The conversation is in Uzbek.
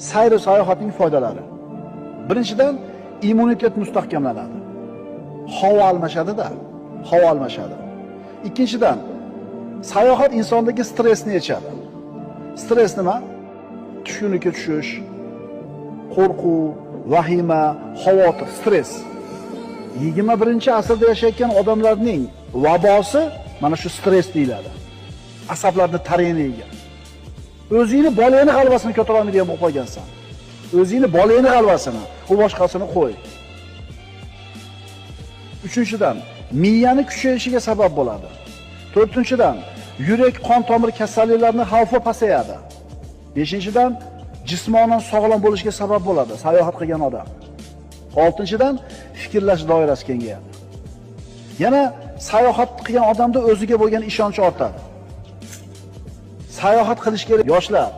sayr sayohatning foydalari. Birinchidan, immunitet mustahkamlanadi. Havo almashadi-da, havo almashadi. Ikkinchidan, sayohat insondagi stressni yechadi. Stress nima? Tushkunlikka tushish, qo'rquv, vahima, xavotir, stress. 21-asrda yashayotgan odamlarning vabosi mana shu stress deyiladi. Asablarni tarayiniga. O'zingni bolangni g'alvasini ko'tara olmaydigan bo'lib qolgansan. O'zingni bolangni g'alvasini, u boshqasini qo'y. Uchinchidan, miyani kuchayishiga sabab bo'ladi. To'rtinchidan, yurak qon tomir kasalliklarining xavfi pasayadi. Beshinchidan, jismonan sog'lom bo'lishiga sabab bo'ladi sayohat qilgan odam. Oltinchidan, fikrlash doirasi kengayadi. Yana sayohat qilgan odamda o'ziga bo'lgan ishonch ortadi. Sayohat qilish kerak yoshlar.